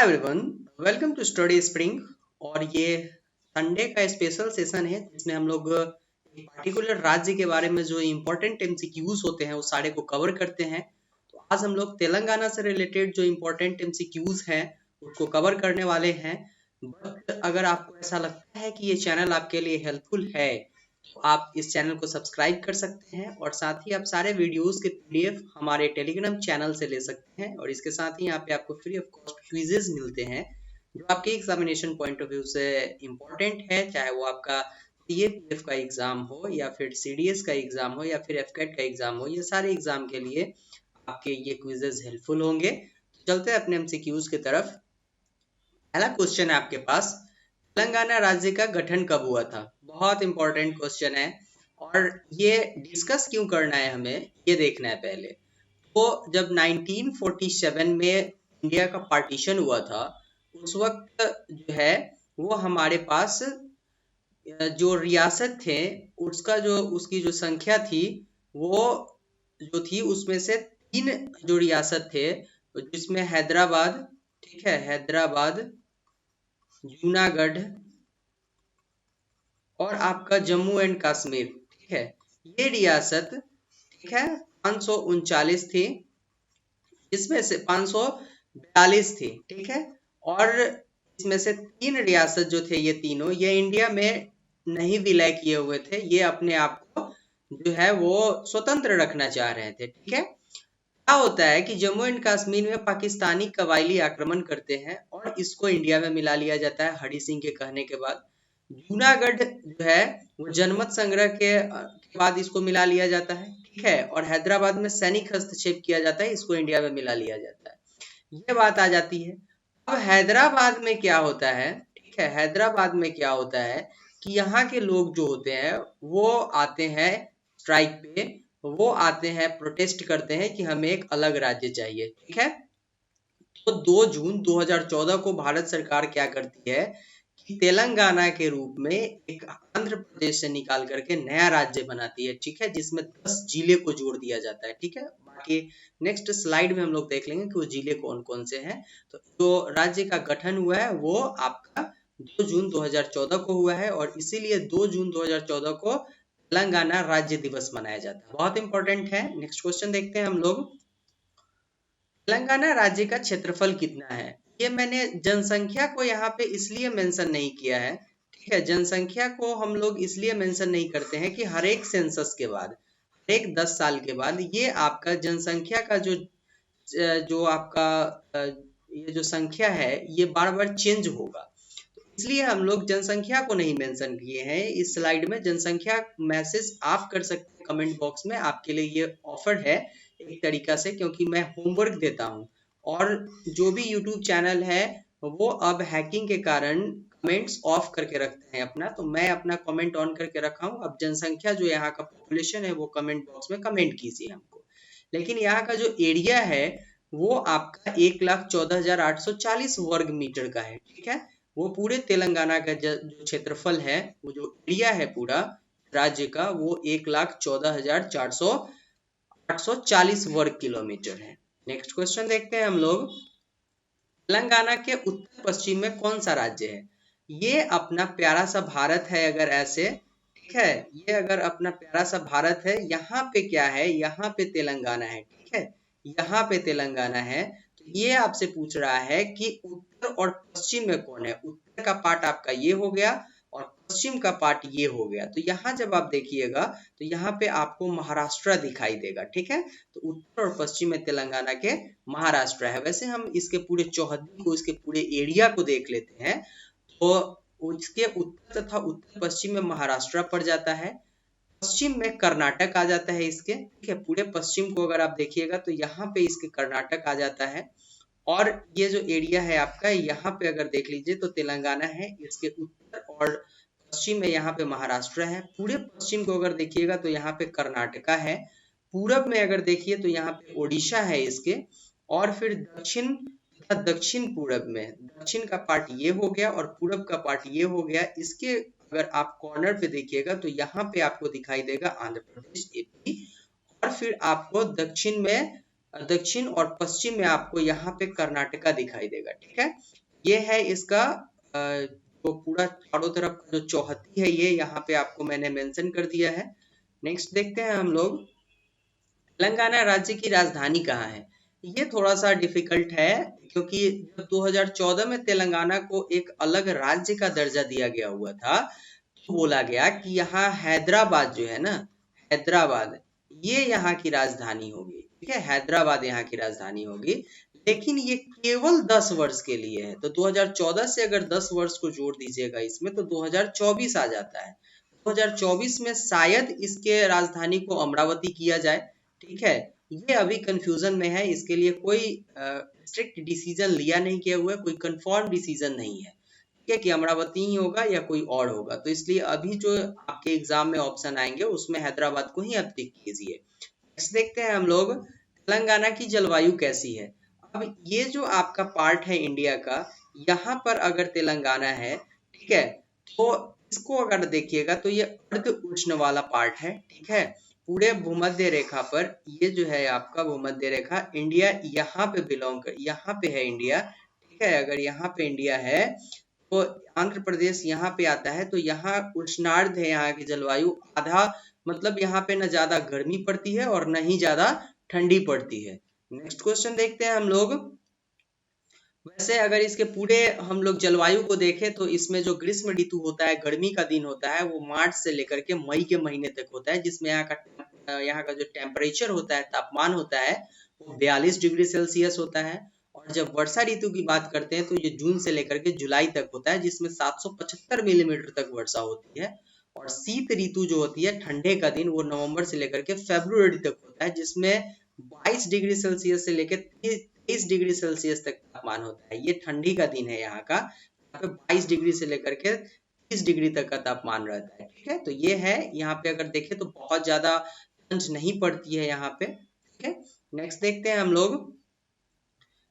Hi everyone, welcome to study spring. और ये Sunday का स्पेशल सेशन है जिसमें हम लोग एक पर्टिकुलर राज्य के बारे में जो इम्पोर्टेंट एमसीक्यूज होते हैं वो सारे को कवर करते हैं। तो आज हम लोग तेलंगाना से रिलेटेड जो इम्पोर्टेंट एमसीक्यूज हैं उसको कवर करने वाले हैं। बट अगर आपको ऐसा लगता है कि ये चैनल आपके लिए हेल्पफुल है तो आप इस चैनल को सब्सक्राइब कर सकते हैं और साथ ही आप सारे वीडियोस के पीडीएफ हमारे टेलीग्राम चैनल से ले सकते हैं। और इसके साथ ही यहाँ पे आपको फ्री ऑफ कॉस्ट क्विजेज मिलते हैं जो आपके एग्जामिनेशन पॉइंट ऑफ व्यू से इम्पोर्टेंट है, चाहे वो आपका सीएपीएफ का एग्जाम हो या फिर सीडीएस का एग्जाम हो या फिर एफकेट का एग्जाम हो। ये सारे एग्जाम के लिए आपके ये क्विजेज हेल्पफुल होंगे। तो चलते हैं अपने एमसीक्यूज की तरफ। पहला क्वेश्चन है आपके पास, तेलंगाना राज्य का गठन कब हुआ था? बहुत इंपॉर्टेंट क्वेश्चन है और ये डिस्कस क्यों करना है हमें ये देखना है पहले। तो जब 1947 में इंडिया का पार्टीशन हुआ था उस वक्त जो है वो हमारे पास जो रियासत थे उसकी जो संख्या थी वो जो थी उसमें से 3 जो रियासत थे जिसमें हैदराबाद, ठीक है, हैदराबाद, जूनागढ़ और आपका जम्मू एंड कश्मीर, ठीक है, ये रियासत, ठीक है, 539 थी, इसमें से 542 थी, ठीक है। और इसमें से 3 रियासत जो थे ये तीनों ये इंडिया में नहीं विलय किए हुए थे, ये अपने आप को जो है वो स्वतंत्र रखना चाह रहे थे, ठीक है। क्या होता है कि जम्मू एंड कश्मीर में पाकिस्तानी कबायली आक्रमण करते हैं और इसको इंडिया में मिला लिया जाता है हरि सिंह के कहने के बाद। जूनागढ़ जो है वो जनमत संग्रह के बाद इसको मिला लिया जाता है, ठीक है। और हैदराबाद में सैनिक हस्तक्षेप किया जाता है, इसको इंडिया में मिला लिया जाता है। ये बात आ जाती है। अब हैदराबाद में क्या होता है, ठीक है, हैदराबाद में क्या होता है कि यहाँ के लोग जो होते हैं वो आते हैं स्ट्राइक पे, वो आते हैं प्रोटेस्ट करते हैं कि हमें एक अलग राज्य चाहिए, ठीक है। तो 2 जून 2014 को भारत सरकार क्या करती है कि तेलंगाना के रूप में एक आंध्र प्रदेश से निकाल करके नया राज्य बनाती है, ठीक है, जिसमें 10 जिले को जोड़ दिया जाता है, ठीक है। बाकी नेक्स्ट स्लाइड में हम लोग देख लेंगे कि वो जिले कौन कौन से हैं। तो जो राज्य का गठन हुआ है वो आपका 2 जून 2014 को हुआ है और इसीलिए 2 जून 2014 को तेलंगाना राज्य दिवस मनाया जाता है। बहुत इंपॉर्टेंट है। नेक्स्ट क्वेश्चन देखते हैं हम लोग। तेलंगाना राज्य का क्षेत्रफल कितना है? ये मैंने जनसंख्या को यहाँ पे इसलिए मेंशन नहीं किया है, ठीक है। जनसंख्या को हम लोग इसलिए मेंशन नहीं करते हैं कि हर एक सेंसस के बाद, हर एक 10 साल के बाद ये आपका जनसंख्या का जो आपका ये जो संख्या है ये बार बार चेंज होगा, तो इसलिए हम लोग जनसंख्या को नहीं मेंशन किए हैं इस स्लाइड में। जनसंख्या मैसेज आप कर सकते हैं कमेंट बॉक्स में, आपके लिए ये ऑफर है एक तरीका से, क्योंकि मैं होमवर्क देता हूँ और जो भी यूट्यूब चैनल है वो अब हैकिंग के कारण कमेंट्स ऑफ करके रखते हैं अपना, तो मैं अपना कमेंट ऑन करके रखा हूँ। अब जनसंख्या जो यहाँ का पॉपुलेशन है वो कमेंट बॉक्स में कमेंट कीजिए हमको। लेकिन यहाँ का जो एरिया है वो आपका 1,14,840 वर्ग मीटर का है, ठीक है। वो पूरे तेलंगाना का जो क्षेत्रफल है, वो जो एरिया है पूरा राज्य का, वो 1,14,440 वर्ग किलोमीटर है। नेक्स्ट क्वेश्चन देखते हैं हम लोग। तेलंगाना के उत्तर पश्चिम में कौन सा राज्य है? ये अपना प्यारा सा भारत है अगर ऐसे, ठीक है, ये अगर अपना प्यारा सा भारत है, यहाँ पे क्या है, यहाँ पे तेलंगाना है, ठीक है, यहाँ पे तेलंगाना है। तो ये आपसे पूछ रहा है कि उत्तर और पश्चिम में कौन है। उत्तर का पार्ट आपका ये हो गया और पश्चिम का पार्ट ये हो गया। तो यहाँ जब आप देखिएगा तो यहाँ पे आपको महाराष्ट्र दिखाई देगा, ठीक है। तो उत्तर और पश्चिम में तेलंगाना के महाराष्ट्र है। वैसे हम इसके पूरे चौहद्दी को, इसके पूरे एरिया को देख लेते हैं तो उसके उत्तर तथा उत्तर पश्चिम में महाराष्ट्र पड़ जाता है, पश्चिम में कर्नाटक आ जाता है इसके, ठीक है। पूरे पश्चिम को अगर आप देखिएगा तो यहाँ पे इसके कर्नाटक आ जाता है और ये जो एरिया है आपका यहाँ पे अगर देख लीजिए तो तेलंगाना है, इसके उत्तर और पश्चिम में यहाँ पे महाराष्ट्र है। पूरे पश्चिम को अगर देखिएगा तो यहाँ पे कर्नाटका है, पूरब में अगर देखिए तो यहाँ पे ओडिशा है इसके, और फिर दक्षिण तथा दक्षिण पूरब में दक्षिण का पार्ट ये हो गया और पूरब का पार्ट ये हो गया। इसके अगर आप कॉर्नर पे देखिएगा तो यहाँ पे आपको दिखाई देगा आंध्र प्रदेश, एपी, और फिर आपको दक्षिण में दक्षिण और पश्चिम में आपको यहाँ पे कर्नाटका दिखाई देगा। ठीक है, ये है इसका जो पूरा चारों तरफ का जो चौहद्दी है, ये यहाँ पे आपको मैंने मेंशन कर दिया है। नेक्स्ट देखते हैं हम लोग, तेलंगाना राज्य की राजधानी कहाँ है। ये थोड़ा सा डिफिकल्ट है, क्योंकि जब 2014 में तेलंगाना को एक अलग राज्य का दर्जा दिया गया हुआ था, तो बोला गया कि यहाँ हैदराबाद जो है ना, हैदराबाद ये यहाँ की राजधानी होगी। ठीक है, हैदराबाद यहाँ की राजधानी होगी, लेकिन ये केवल 10 वर्ष के लिए है। तो 2014 से अगर 10 वर्ष को जोड़ दीजिएगा इसमें, तो 2024 आ जाता है। 2024 में शायद इसके राजधानी को अमरावती किया जाए। ठीक है, ये अभी कंफ्यूजन में है, इसके लिए कोई स्ट्रिक्ट डिसीजन लिया नहीं किया हुआ है, कोई कंफर्म डिसीजन नहीं है। ठीक है, कि अमरावती ही होगा या कोई और होगा, तो इसलिए अभी जो आपके एग्जाम में ऑप्शन आएंगे उसमें हैदराबाद को ही आप टिक कीजिए। नेक्स्ट देखते हैं हम लोग, तेलंगाना की जलवायु कैसी है। अब ये जो आपका पार्ट है इंडिया का, यहाँ पर अगर तेलंगाना है, ठीक है, तो इसको अगर देखिएगा तो ये अर्ध उष्ण वाला पार्ट है। ठीक है, पूरे भूमध्य रेखा पर ये जो है आपका भूमध्य रेखा, इंडिया यहाँ पे बिलोंग कर, यहाँ पे है इंडिया। ठीक है, अगर यहाँ पे इंडिया है तो आंध्र प्रदेश यहाँ पे आता है, तो यहाँ उष्णार्ध है यहाँ की जलवायु, आधा मतलब यहाँ पे न ज्यादा गर्मी पड़ती है और न ही ज्यादा ठंडी पड़ती है। नेक्स्ट क्वेश्चन देखते हैं हम लोग, वैसे अगर इसके पूरे हम लोग जलवायु को देखें तो इसमें जो ग्रीष्म ऋतु होता है, गर्मी का दिन होता है, वो मार्च से लेकर के मई के महीने तक होता है, जिसमें यहाँ का जो टेम्परेचर होता है, तापमान होता है, वो 42 डिग्री सेल्सियस होता है। और जब वर्षा ऋतु की बात करते हैं तो ये जून से लेकर के जुलाई तक होता है, जिसमें 775 मिलीमीटर तक वर्षा होती है। और शीत ऋतु जो होती है, ठंडे का दिन, वो नवंबर से लेकर के फरवरी तक होता है, जिसमें 22 डिग्री सेल्सियस से लेकर 23 डिग्री सेल्सियस तक तापमान होता है। ये ठंडी का दिन है यहाँ का, यहाँ पे 22 डिग्री से लेकर के 30 डिग्री तक का तापमान रहता है। ठीक है, तो ये है, यहाँ पे अगर देखें तो बहुत ज्यादा ठंड नहीं पड़ती है यहाँ पे। ठीक है, नेक्स्ट देखते हैं हम लोग,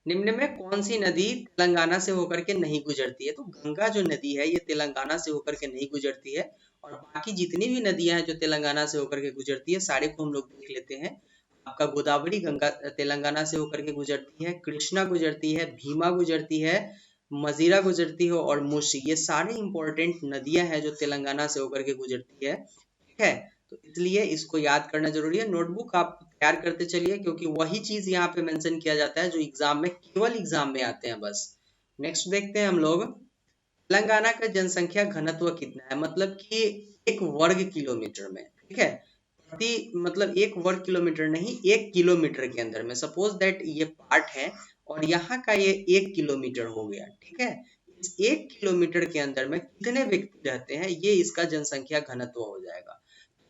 निम्न में कौन सी नदी तेलंगाना से होकर के नहीं गुजरती है। तो गंगा जो नदी है, ये तेलंगाना से होकर के नहीं गुजरती है, और बाकी जितनी भी नदियां हैं जो तेलंगाना से होकर के गुजरती है, सारे को हम लोग देख लेते हैं। आपका गोदावरी गंगा तेलंगाना से होकर के गुजरती है, कृष्णा गुजरती है, भीमा गुजरती है, मजीरा गुजरती है, और मुशी, ये सारे इंपॉर्टेंट नदियां हैं जो तेलंगाना से होकर के गुजरती है। ठीक है, तो इसलिए इसको याद करना जरूरी है। नोटबुक आप तैयार करते चलिए, क्योंकि वही चीज यहाँ पे मेंशन किया जाता है जो एग्जाम में, केवल एग्जाम में आते हैं बस। नेक्स्ट देखते हैं हम लोग, तेलंगाना का जनसंख्या घनत्व कितना है, मतलब कि 1 वर्ग किलोमीटर में। ठीक है, प्रति मतलब 1 वर्ग किलोमीटर नहीं, 1 किलोमीटर के अंदर में, सपोज दैट ये पार्ट है और यहाँ का ये 1 किलोमीटर हो गया। ठीक है, इस 1 किलोमीटर के अंदर में कितने व्यक्ति रहते हैं, ये इसका जनसंख्या घनत्व हो जाएगा।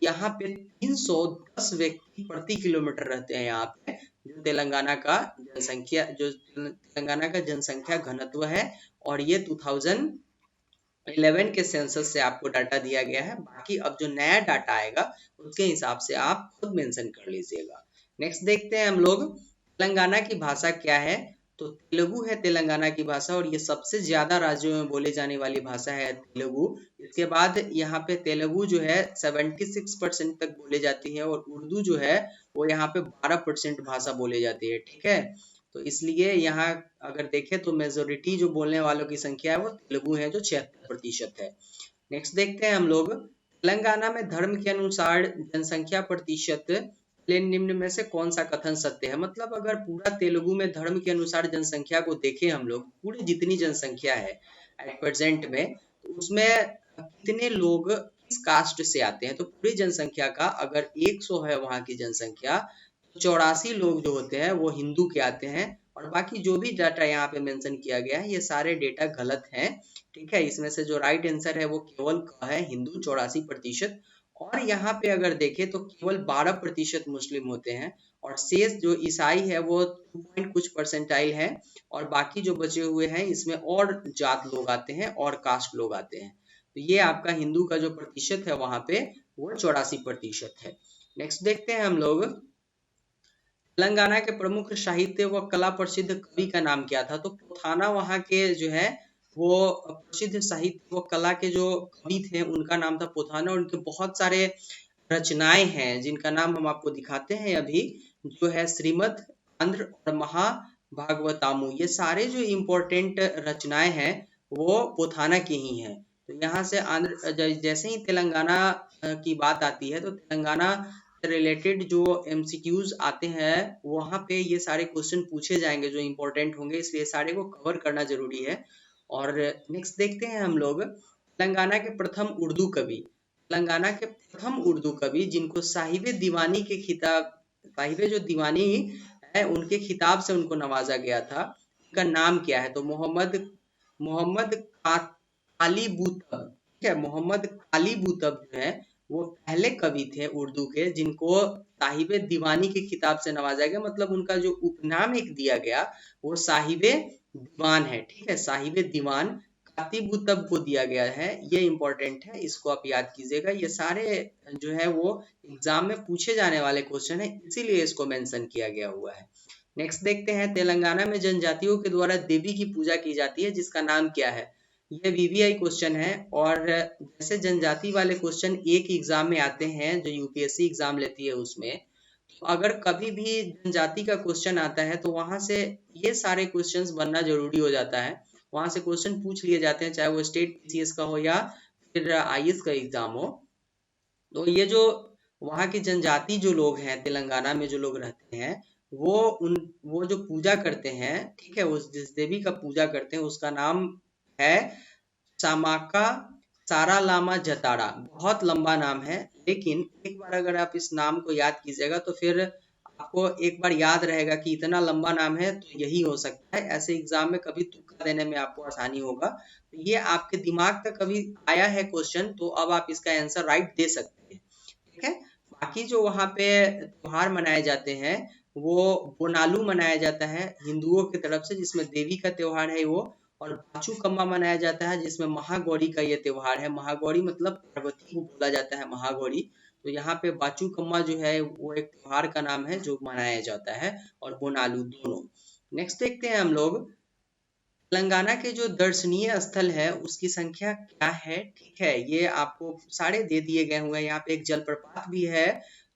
यहाँ पे 310 व्यक्ति प्रति किलोमीटर रहते हैं यहाँ पे, जो तेलंगाना का जनसंख्या, जो तेलंगाना का जनसंख्या घनत्व है। और ये 2011 के सेंसस से आपको डाटा दिया गया है, बाकी अब जो नया डाटा आएगा उसके हिसाब से आप खुद मेंशन कर लीजिएगा। नेक्स्ट देखते हैं हम लोग, तेलंगाना की भाषा क्या है। तो तेलुगु है तेलंगाना की भाषा, और ये सबसे ज्यादा राज्यों में बोले जाने वाली भाषा है तेलुगु। इसके बाद यहाँ पे तेलुगु जो है 76% तक बोले जाती है, और उर्दू जो है वो यहाँ पे 12% भाषा बोले जाती है। ठीक है, तो इसलिए यहाँ अगर देखें तो मेजोरिटी जो बोलने वालों की संख्या है वो तेलुगु है, जो 76% है। नेक्स्ट देखते हैं हम लोग, तेलंगाना में धर्म के अनुसार जनसंख्या प्रतिशत निम्न में से कौन सा कथन सत्य है। मतलब अगर पूरा तेलुगु में धर्म के अनुसार जनसंख्या को देखें हम लोग, पूरी जितनी जनसंख्या है एट प्रेजेंट में, तो उसमें कितने लोग किस कास्ट से आते हैं। तो पूरी जनसंख्या का अगर 100 है वहां की जनसंख्या, तो 84 लोग जो होते हैं वो हिंदू के आते हैं, और बाकी जो भी डाटा यहाँ पे मेंशन किया गया है, ये सारे डेटा गलत हैं। ठीक है, इसमें से जो राइट आंसर है वो केवल क है, हिंदू 84%। और यहाँ पे अगर देखें तो केवल 12% मुस्लिम होते हैं, और शेष जो ईसाई है वो 2 कुछ परसेंटाइल है, और बाकी जो बचे हुए हैं इसमें और जात लोग आते हैं और कास्ट लोग आते हैं। तो ये आपका हिंदू का जो प्रतिशत है वहां पे वो 84% है। नेक्स्ट देखते हैं हम लोग, तेलंगाना के प्रमुख साहित्य व कला प्रसिद्ध कवि का नाम क्या था। तो पोथाना वहां के जो है वो प्रसिद्ध साहित्य व कला के जो कवि थे उनका नाम था पोथाना। उनके बहुत सारे रचनाएं हैं जिनका नाम हम आपको दिखाते हैं अभी, जो है श्रीमद् आंध्र और महाभागवतामु, ये सारे जो इम्पोर्टेंट रचनाएं हैं वो पोथाना की ही हैं। तो यहाँ से आंध्र जैसे ही तेलंगाना की बात आती है तो तेलंगाना रिलेटेड जो एमसीक्यूज आते हैं वहां पे ये सारे क्वेश्चन पूछे जाएंगे जो इम्पोर्टेंट होंगे, इसलिए सारे को कवर करना जरूरी है। और नेक्स्ट देखते हैं हम लोग तेलंगाना के प्रथम उर्दू कवि। तेलंगाना के प्रथम उर्दू कवि जिनको साहिब दीवानी के खिताब, साहिब जो दीवानी है उनके खिताब से उनको नवाजा गया था, उनका नाम क्या है? तो मोहम्मद मोहम्मद कालीबूतब, ठीक है, मोहम्मद कालीबूतब जो है वो पहले कवि थे उर्दू के जिनको साहिब दीवानी के खिताब से नवाजा गया, मतलब उनका जो उपनाम एक दिया गया वो साहिब दीवान है, ठीक है, साहिब दीवान कातिबुतब को दिया गया है। ये इंपॉर्टेंट है, इसको आप याद कीजिएगा। ये सारे जो है वो एग्जाम में पूछे जाने वाले क्वेश्चन है, इसीलिए इसको मेंशन किया गया हुआ है। नेक्स्ट देखते हैं तेलंगाना में जनजातियों के द्वारा देवी की पूजा की जाती है जिसका नाम क्या है? ये वीवीआई क्वेश्चन है, और जैसे जनजाति वाले क्वेश्चन एक एग्जाम में आते हैं जो यूपीएससी एग्जाम लेती है उसमें, तो अगर कभी भी जनजाति का क्वेश्चन आता है तो वहां से ये सारे क्वेश्चंस बनना जरूरी हो जाता है, वहां से क्वेश्चन पूछ लिए जाते हैं, चाहे वो स्टेट पीसीएस का हो या फिर आईएएस का एग्जाम हो। तो ये जो वहाँ की जनजाति जो लोग हैं तेलंगाना में जो लोग रहते हैं वो जो पूजा करते हैं, ठीक है, उस जिस देवी का पूजा करते हैं उसका नाम है सामाका सारालामा जताड़ा। बहुत लंबा नाम है, लेकिन एक बार अगर आप इस नाम को याद कीजिएगा तो फिर आपको एक बार याद रहेगा कि इतना लंबा नाम है तो यही हो सकता है। ऐसे एग्जाम में कभी तुक्का देने में आपको आसानी होगा, तो ये आपके दिमाग तक कभी आया है क्वेश्चन तो अब आप इसका आंसर राइट दे सकते हैं, ठीक है। बाकी जो वहाँ पे त्योहार मनाए जाते हैं वो बोनालू मनाया जाता है हिंदुओं की तरफ से, जिसमें देवी का त्योहार है वो, और बाचूकम्मा मनाया जाता है जिसमें महागौरी का ये त्योहार है। महागौरी मतलब पार्वती को बोला जाता है महागौरी, तो यहाँ पे बाचूकम्मा जो है वो एक त्योहार का नाम है जो मनाया जाता है, और बोनालू दोनों। नेक्स्ट देखते हैं हम लोग तेलंगाना के जो दर्शनीय स्थल है उसकी संख्या क्या है, ठीक है, ये आपको सारे दे दिए गए हुए हैं। यहाँ पे एक जलप्रपात भी है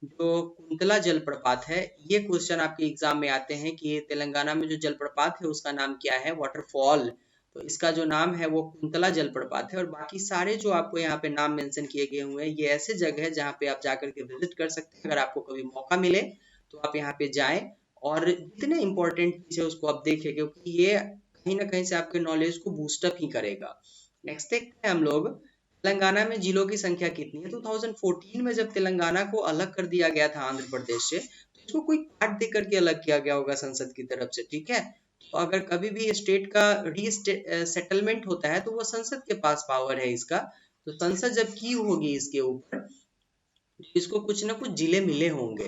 जो कुंतला जलप्रपात है। ये क्वेश्चन आपके एग्जाम में आते हैं कि तेलंगाना में जो जलप्रपात है उसका नाम क्या है, वाटरफॉल, तो इसका जो नाम है वो कुंतला जलप्रपात है। और बाकी सारे जो आपको यहाँ पे नाम मेंशन किए गए हुए हैं ये ऐसे जगह है जहाँ पे आप जाकर के विजिट कर सकते हैं। अगर आपको कभी मौका मिले तो आप यहाँ पे जाएं और जितने इंपॉर्टेंट चीज है उसको आप देखें, क्योंकि ये कहीं ना कहीं से आपके नॉलेज को बूस्टअप ही करेगा। नेक्स्ट देखते हैं हम लोग तेलंगाना में जिलों की संख्या कितनी है। 2014 में जब तेलंगाना को अलग कर दिया गया था आंध्र प्रदेश से, तो इसको कोई काट दे करके अलग किया गया होगा संसद की तरफ से, ठीक है। तो अगर कभी भी स्टेट का सेटलमेंट होता है तो वो संसद के पास पावर है इसका, तो संसद जब की होगी इसके ऊपर, इसको कुछ ना कुछ जिले मिले होंगे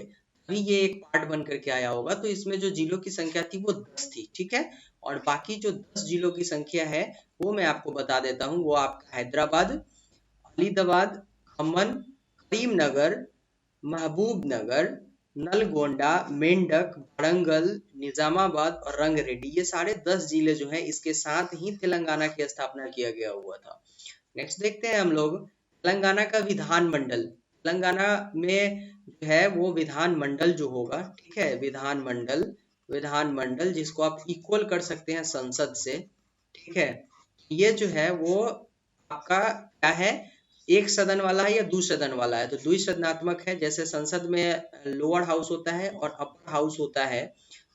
तभी ये एक पार्ट बन करके आया होगा। तो इसमें जो जिलों की संख्या थी वो 10 थी, ठीक है, और बाकी जो 10 जिलों की संख्या है वो मैं आपको बता देता हूँ। वो आपका हैदराबाद, अलीदाबाद, खम्मन, करीमनगर, महबूबनगर, नलगोंडा, मेंढक, वारंगल, निजामाबाद और रंगरेड्डी, ये सारे 10 जिले जो हैं इसके साथ ही तेलंगाना की स्थापना किया गया हुआ था। नेक्स्ट देखते हैं हम लोग तेलंगाना का विधानमंडल। तेलंगाना में जो है वो विधानमंडल जो होगा, ठीक है, विधानमंडल जिसको आप इक्वल कर सकते हैं संसद से, ठीक है, ये जो है वो आपका क्या है, एक सदन वाला है या द्विसदन वाला है। तो द्विसदनात्मक है, जैसे संसद में लोअर हाउस होता है और अपर हाउस होता है,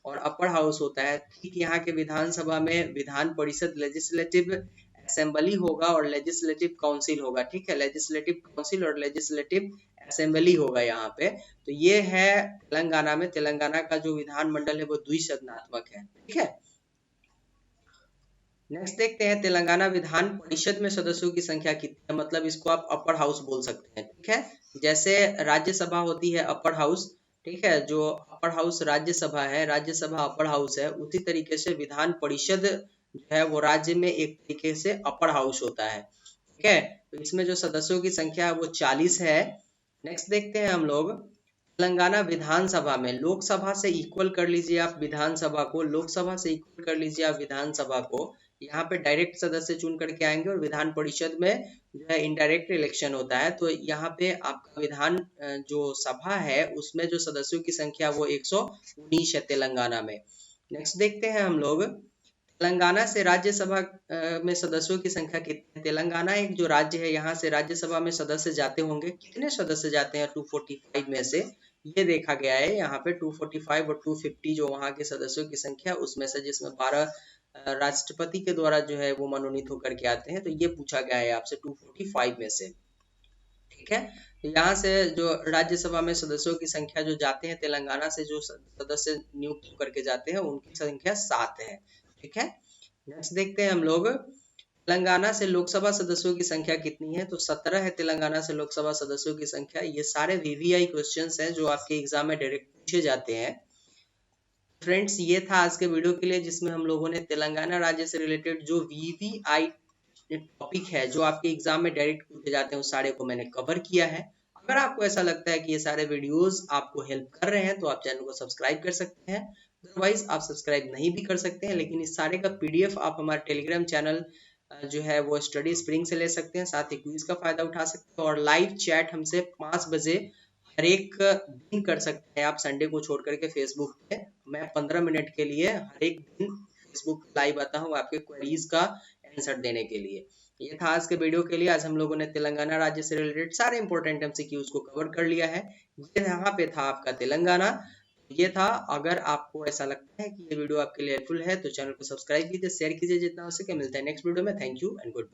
और अपर हाउस होता है, ठीक यहाँ के विधानसभा में विधान परिषद लेजिस्लेटिव असेंबली होगा और लेजिस्लेटिव काउंसिल होगा, ठीक है, लेजिस्लेटिव काउंसिल और लेजिस्लेटिव असेंबली होगा यहाँ पे। तो ये है तेलंगाना में, तेलंगाना का जो विधानमंडल है वो द्विसदनात्मक है, ठीक है। नेक्स्ट देखते हैं तेलंगाना विधान परिषद में सदस्यों की संख्या कितनी है, मतलब इसको आप अपर हाउस बोल सकते हैं, ठीक है। जैसे राज्यसभा होती है अपर हाउस, ठीक है, जो अपर हाउस राज्यसभा है, राज्यसभा अपर हाउस है, उसी तरीके से विधान परिषद जो है वो राज्य में एक तरीके से अपर हाउस होता है, ठीक है। तो इसमें जो सदस्यों की संख्या है वो 40 है। नेक्स्ट देखते हैं हम लोग तेलंगाना विधानसभा में, लोकसभा से इक्वल कर लीजिए आप विधानसभा को, लोकसभा से इक्वल कर लीजिए आप विधानसभा को, यहाँ पे डायरेक्ट सदस्य चुन करके आएंगे और विधान परिषद में जो है इनडायरेक्ट इलेक्शन होता है। तो यहाँ पे आपका विधान जो सभा है उसमें जो सदस्यों की संख्या वो 119 है तेलंगाना में। नेक्स्ट देखते हैं हम लोग तेलंगाना से राज्यसभा में सदस्यों की संख्या कितनी है। तेलंगाना एक जो राज्य है, यहाँ से राज्यसभा में सदस्य जाते होंगे। कितने सदस्य जाते हैं 245 में से? ये देखा गया है यहाँ पे 245 और 250 जो वहाँ के सदस्यों की संख्या उसमें से, जिसमें 12 राष्ट्रपति के द्वारा जो है वो मनोनीत होकर के आते हैं। तो ये पूछा गया है आपसे 245 में से, ठीक है। तो यहाँ से जो राज्यसभा में सदस्यों की संख्या जो जाते हैं तेलंगाना से, जो सदस्य नियुक्त होकर के जाते हैं उनकी संख्या 7 है, ठीक है। नेक्स्ट देखते हैं हम लोग तेलंगाना से लोकसभा सदस्यों की संख्या कितनी है। तो 17 है तेलंगाना से लोकसभा सदस्यों की संख्या। ये सारे वीवीआई क्वेश्चंस हैं जो आपके एग्जाम में डायरेक्ट पूछे जाते हैं। फ्रेंड्स, ये था आज के वीडियो के लिए, जिसमें हम लोगों ने तेलंगाना राज्य से रिलेटेड जो वीवीआई टॉपिक है जो आपके एग्जाम में डायरेक्ट पूछे जाते हैं उस सारे को मैंने कवर किया है। अगर आपको ऐसा लगता है कि ये सारे वीडियोस आपको हेल्प कर रहे हैं तो आप चैनल को सब्सक्राइब कर सकते हैं। अदरवाइज आप सब्सक्राइब नहीं भी कर सकते हैं, लेकिन इस सारे का पीडीएफ आप हमारे टेलीग्राम चैनल जो है वो स्टडी स्प्रिंग से ले सकते हैं। साथ ही क्विज का फायदा उठा सकते हैं और लाइव चैट हमसे 5 बजे हर एक दिन कर सकते हैं आप, संडे को छोड़ करके फेसबुक पे। मैं 15 मिनट के लिए हर एक दिन फेसबुक लाइव आता हूँ आपके क्वेरीज का आंसर देने के लिए। ये था आज के वीडियो के लिए। आज हम लोगों ने तेलंगाना राज्य से रिलेटेड सारे इंपॉर्टेंट एमसीक्यूज को कवर कर लिया है। ये यहाँ पे था आपका तेलंगाना। ये था। अगर आपको ऐसा लगता है कि ये वीडियो आपके लिए हेल्पफुल है तो चैनल को सब्सक्राइब कीजिए, शेयर कीजिए जितना हो सके। मिलता है नेक्स्ट वीडियो में। Thank you and good bye.